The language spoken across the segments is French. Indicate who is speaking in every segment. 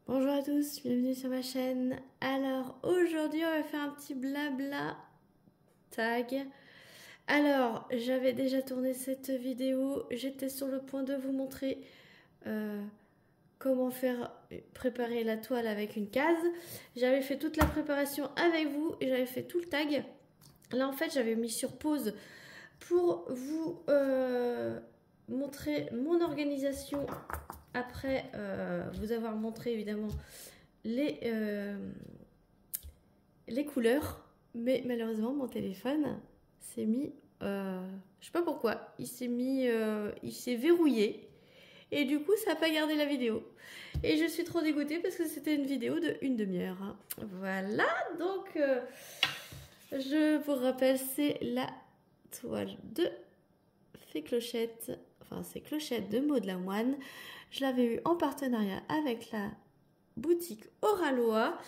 Speaker 1: Bonjour à tous, bienvenue sur ma chaîne. Alors aujourd'hui on va faire un petit blabla tag. Alors j'avais déjà tourné cette vidéo, j'étais sur le point de vous montrer comment préparer la toile avec une case. J'avais fait toute la préparation avec vous et j'avais fait tout le tag. Là en fait j'avais mis sur pause pour vous montrer mon organisation après vous avoir montré évidemment les couleurs, mais malheureusement mon téléphone s'est mis, je sais pas pourquoi, il s'est verrouillé et du coup ça n'a pas gardé la vidéo et je suis trop dégoûtée parce que c'était une vidéo de une demi-heure, hein. Voilà, donc je vous rappelle, c'est la toile de Fée Clochette, enfin c'est Clochette de Maud Lamoine. Je l'avais eu en partenariat avec la boutique Oraloa.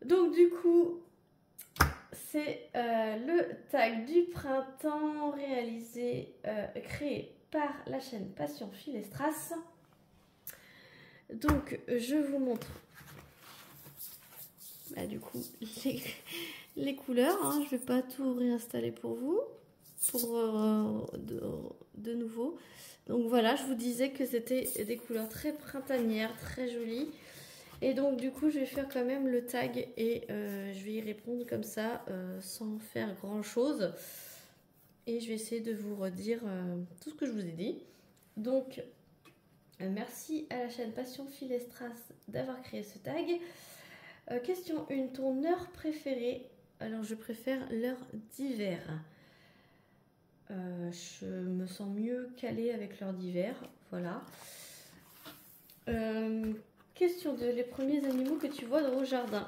Speaker 1: Donc du coup, c'est le tag du printemps réalisé, créé par la chaîne Passion Fil et Strass. Donc je vous montre du coup les couleurs, hein. Je vais pas tout réinstaller pour vous, de nouveau. Donc voilà, je vous disais que c'était des couleurs très printanières, très jolies. Et donc du coup je vais faire quand même le tag et je vais y répondre comme ça sans faire grand chose. Et je vais essayer de vous redire tout ce que je vous ai dit. Donc merci à la chaîne Passion Fil et Strass d'avoir créé ce tag. Question 1, ton heure préférée? Alors je préfère l'heure d'hiver. Je me sens mieux calée avec l'heure d'hiver. Voilà. Question 2, les premiers animaux que tu vois dans vos jardins.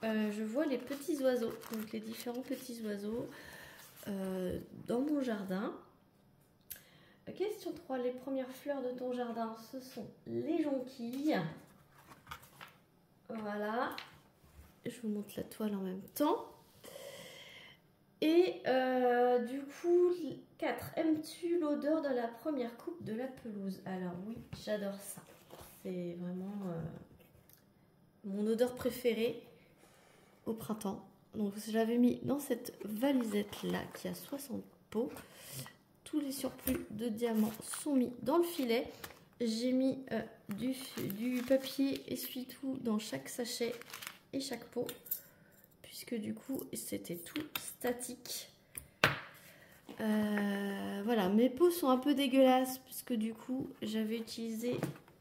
Speaker 1: Je vois les petits oiseaux, donc les différents petits oiseaux dans mon jardin. Question 3, les premières fleurs de ton jardin, ce sont les jonquilles. Voilà. Je vous montre la toile en même temps. Et du coup, 4, aimes-tu l'odeur de la première coupe de la pelouse? Alors oui, j'adore ça. C'est vraiment mon odeur préférée au printemps. Donc je l'avais mis dans cette valisette là qui a 60 pots. Tous les surplus de diamants sont mis dans le filet. J'ai mis du papier essuie-tout dans chaque sachet et chaque pot, puisque du coup c'était tout statique. Voilà, mes pots sont un peu dégueulasses puisque du coup j'avais utilisé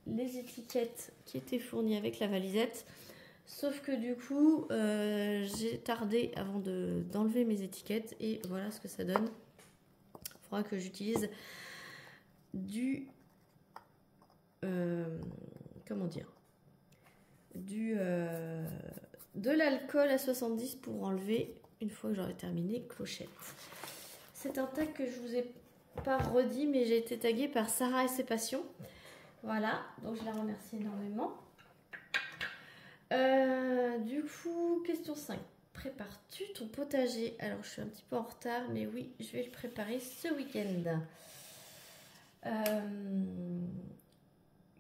Speaker 1: les étiquettes qui étaient fournies avec la valisette, sauf que du coup j'ai tardé avant d'enlever mes étiquettes et voilà ce que ça donne. Il faudra que j'utilise comment dire, de l'alcool à 70 pour enlever une fois que j'aurai terminé Clochette. C'est un tag que je vous ai pas redit, mais j'ai été taguée par Sarah et ses passions. Voilà, donc je la remercie énormément. Du coup, question 5. Prépares-tu ton potager? Alors, je suis un petit peu en retard, mais oui, je vais le préparer ce week-end.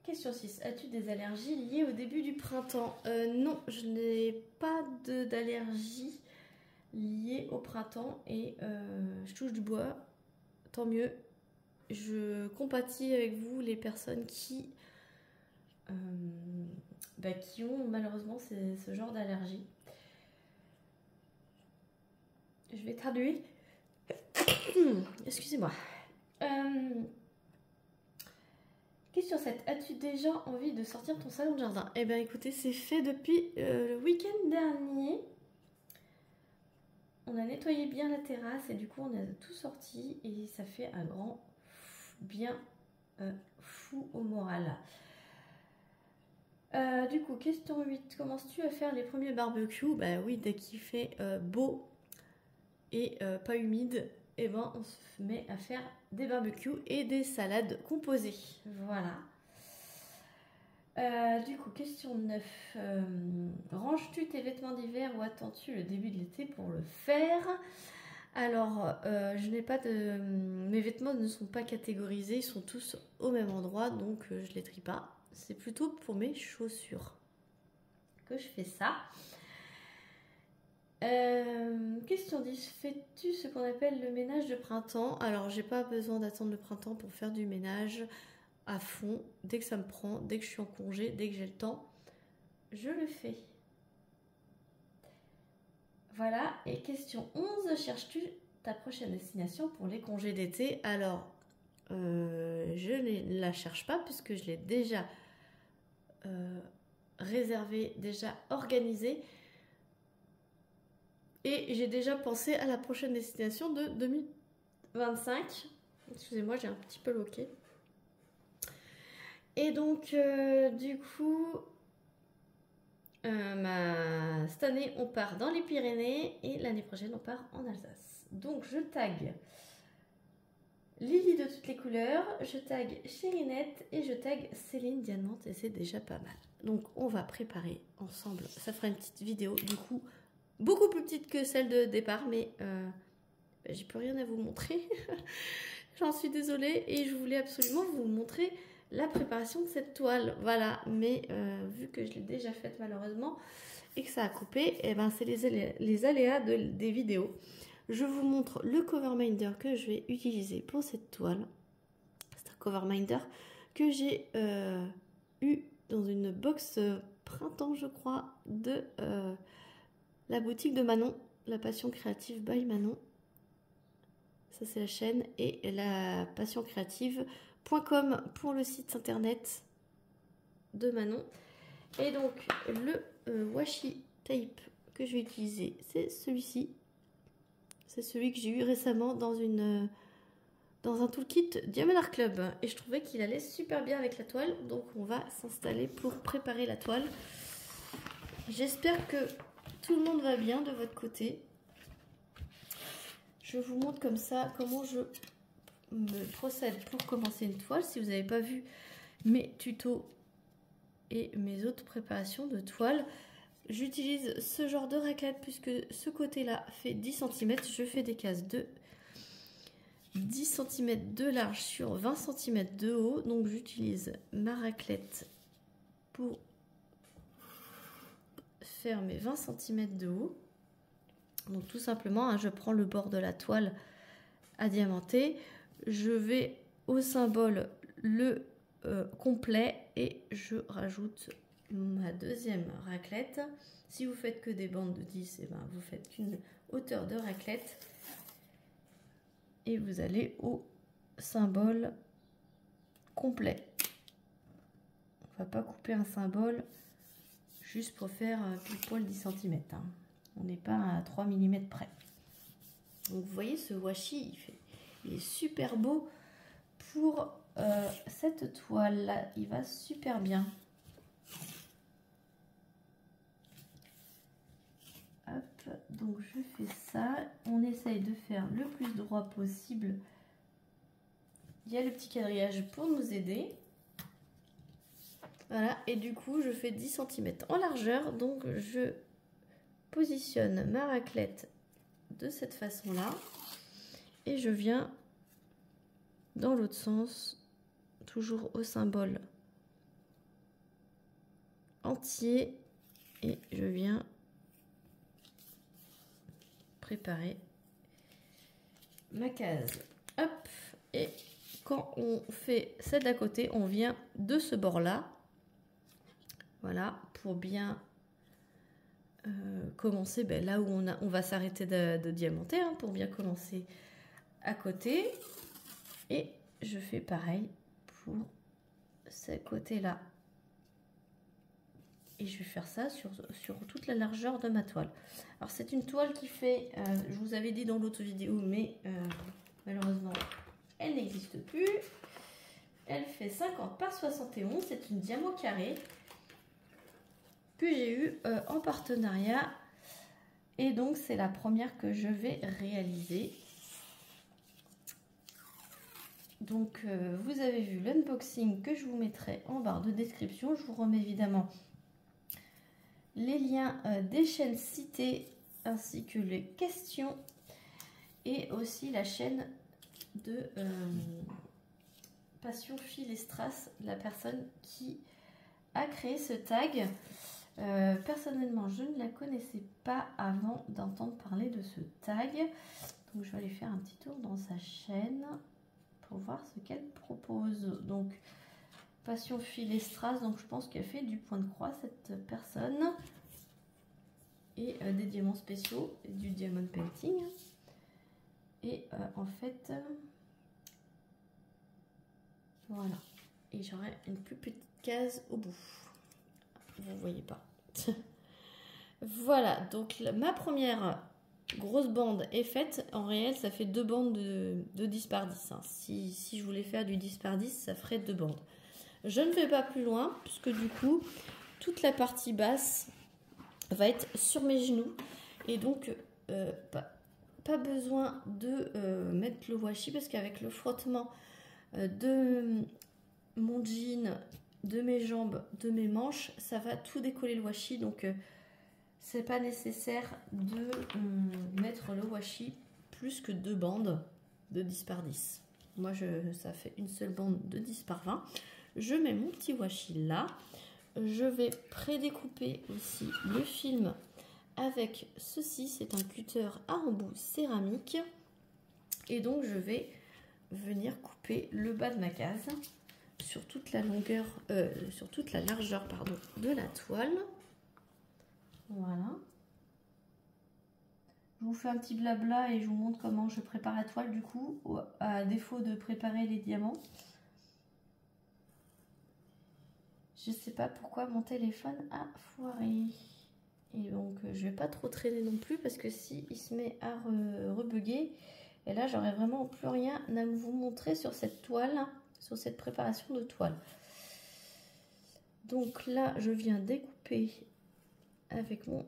Speaker 1: Question 6. As-tu des allergies liées au début du printemps? Non, je n'ai pas d'allergie liée au printemps et je touche du bois, tant mieux. Je compatis avec vous les personnes qui ont malheureusement ce genre d'allergie. Je vais traduire. Excusez-moi. Question 7. As-tu déjà envie de sortir ton salon de jardin? Eh bien écoutez, c'est fait depuis le week-end dernier. On a nettoyé bien la terrasse et du coup on a tout sorti et ça fait un grand bien fou au moral. Du coup, question 8. Commences-tu à faire les premiers barbecues? Bah oui, dès qu'il fait beau et pas humide, et ben on se met à faire des barbecues et des salades composées. Voilà. Du coup, question 9. Ranges-tu tes vêtements d'hiver ou attends-tu le début de l'été pour le faire? Alors, je n'ai pas mes vêtements ne sont pas catégorisés, ils sont tous au même endroit, donc je les trie pas. c'est plutôt pour mes chaussures que je fais ça. Question 10. Fais-tu ce qu'on appelle le ménage de printemps? Alors, j'ai pas besoin d'attendre le printemps pour faire du ménage à fond. Dès que ça me prend, dès que je suis en congé, dès que j'ai le temps, je le fais. Voilà. Et question 11. Cherches-tu ta prochaine destination pour les congés d'été? Alors, je ne la cherche pas puisque je l'ai déjà réservée, déjà organisée. Et j'ai déjà pensé à la prochaine destination de 2025. Excusez-moi, j'ai un petit peu loqué. Et donc, du coup, cette année, on part dans les Pyrénées et l'année prochaine, on part en Alsace. Donc, je tag Lily de toutes les couleurs, je tag Chérinette et je tag Céline Diamante et c'est déjà pas mal. Donc, on va préparer ensemble. Ça fera une petite vidéo, du coup, beaucoup plus petite que celle de départ, mais j'ai plus rien à vous montrer. J'en suis désolée et je voulais absolument vous montrer la préparation de cette toile. Voilà, mais vu que je l'ai déjà faite malheureusement et que ça a coupé, et ben c'est les aléas des vidéos. Je vous montre le cover minder que je vais utiliser pour cette toile. C'est un cover minder que j'ai eu dans une box printemps, je crois, de la boutique de Manon, La Passion Créative by Manon. Ça, c'est la chaîne. Et la passioncreative.com pour le site internet de Manon. Et donc, le washi tape que je vais utiliser, c'est celui-ci. C'est celui que j'ai eu récemment dans un toolkit Diamond Art Club. Et je trouvais qu'il allait super bien avec la toile. Donc, on va s'installer pour préparer la toile. J'espère que tout le monde va bien de votre côté. Je vous montre comme ça comment je me procède pour commencer une toile. Si vous n'avez pas vu mes tutos et mes autres préparations de toile, j'utilise ce genre de raclette puisque ce côté-là fait 10 cm. Je fais des cases de 10 cm de large sur 20 cm de haut. Donc j'utilise ma raclette pour faire mes 20 cm de haut. Donc tout simplement, hein, je prends le bord de la toile à diamanter, je vais au symbole le complet et je rajoute ma deuxième raclette. Si vous faites que des bandes de 10, et ben vous faites qu'une hauteur de raclette et vous allez au symbole complet. On va pas couper un symbole juste pour faire pile poil 10 cm. Hein. On n'est pas à 3 mm près. Donc vous voyez ce washi, il est super beau pour cette toile là, il va super bien. Hop, donc je fais ça, on essaye de faire le plus droit possible. Il y a le petit quadrillage pour nous aider. Voilà, et du coup je fais 10 cm en largeur, donc je positionne ma raclette de cette façon là et je viens dans l'autre sens, toujours au symbole entier, et je viens préparer ma case. Hop, et quand on fait celle d'à côté, on vient de ce bord là, voilà, pour bien commencer là où on va s'arrêter de diamanter, hein, pour bien commencer à côté. Et je fais pareil pour ce côté là et je vais faire ça sur toute la largeur de ma toile. Alors c'est une toile qui fait, je vous avais dit dans l'autre vidéo, mais malheureusement elle n'existe plus. Elle fait 50 par 71, c'est une diamant carré que j'ai eu en partenariat, et donc c'est la première que je vais réaliser. Donc vous avez vu l'unboxing que je vous mettrai en barre de description. Je vous remets évidemment les liens des chaînes citées ainsi que les questions, et aussi la chaîne de Passion Fil et Strass, la personne qui a créé ce tag. Personnellement, je ne la connaissais pas avant d'entendre parler de ce tag. Donc, je vais aller faire un petit tour dans sa chaîne pour voir ce qu'elle propose. Donc, Passion Fil et Strass. Donc, je pense qu'elle fait du point de croix, cette personne. Et des diamants spéciaux, et du diamond painting. Et en fait, voilà. Et j'aurai une plus petite case au bout. Vous voyez pas. Voilà, donc ma première grosse bande est faite. En réel, ça fait 2 bandes de 10 par 10. Hein. Si je voulais faire du 10 par 10, ça ferait 2 bandes. Je ne vais pas plus loin, puisque du coup, toute la partie basse va être sur mes genoux. Et donc, pas besoin de mettre le washi, parce qu'avec le frottement de mon jean, de mes jambes, de mes manches, ça va tout décoller le washi. Donc, c'est pas nécessaire de mettre le washi plus que 2 bandes de 10 par 10. Moi, ça fait une seule bande de 10 par 20. Je mets mon petit washi là. Je vais prédécouper aussi le film avec ceci. C'est un cutter à embout céramique. Et donc, je vais venir couper le bas de ma case sur toute la longueur, sur toute la largeur, pardon, de la toile. Voilà. Je vous fais un petit blabla et je vous montre comment je prépare la toile du coup, à défaut de préparer les diamants. Je ne sais pas pourquoi mon téléphone a foiré. Et donc je vais pas trop traîner non plus, parce que si il se met à rebugger, et là j'aurai vraiment plus rien à vous montrer sur cette toile, sur cette préparation de toile. Donc là je viens découper avec mon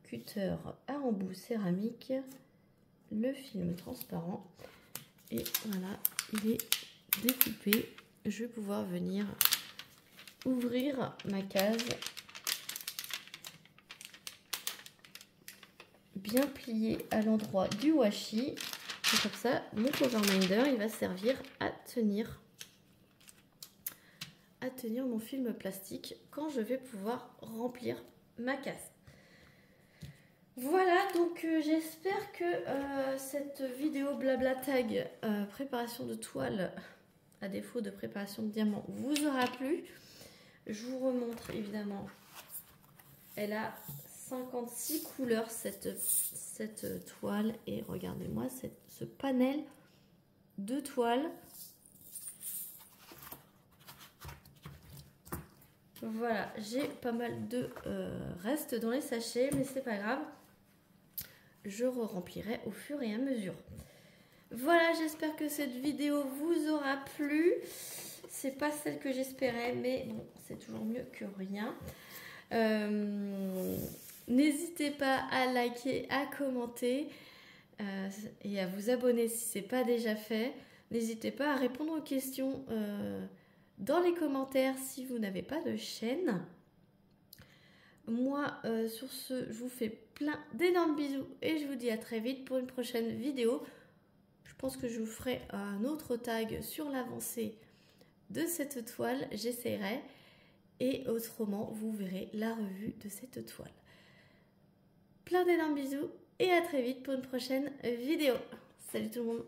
Speaker 1: cutter à embout céramique le film transparent, et voilà, il est découpé. Je vais pouvoir venir ouvrir ma case bien pliée à l'endroit du washi, et comme ça mon cover minder il va servir à tenir mon film plastique quand je vais pouvoir remplir ma case. Voilà, donc j'espère que cette vidéo blabla tag préparation de toile à défaut de préparation de diamant vous aura plu. Je vous remontre évidemment, elle a 56 couleurs cette toile, et regardez-moi ce panel de toile. Voilà, j'ai pas mal de restes dans les sachets, mais c'est pas grave. Je remplirai au fur et à mesure. Voilà, j'espère que cette vidéo vous aura plu. C'est pas celle que j'espérais, mais bon, c'est toujours mieux que rien. N'hésitez pas à liker, à commenter et à vous abonner si ce n'est pas déjà fait. N'hésitez pas à répondre aux questions dans les commentaires si vous n'avez pas de chaîne. Moi, sur ce, je vous fais plein d'énormes bisous et je vous dis à très vite pour une prochaine vidéo. Je pense que je vous ferai un autre tag sur l'avancée de cette toile, j'essaierai. Et autrement, vous verrez la revue de cette toile. Plein d'énormes bisous et à très vite pour une prochaine vidéo. Salut tout le monde!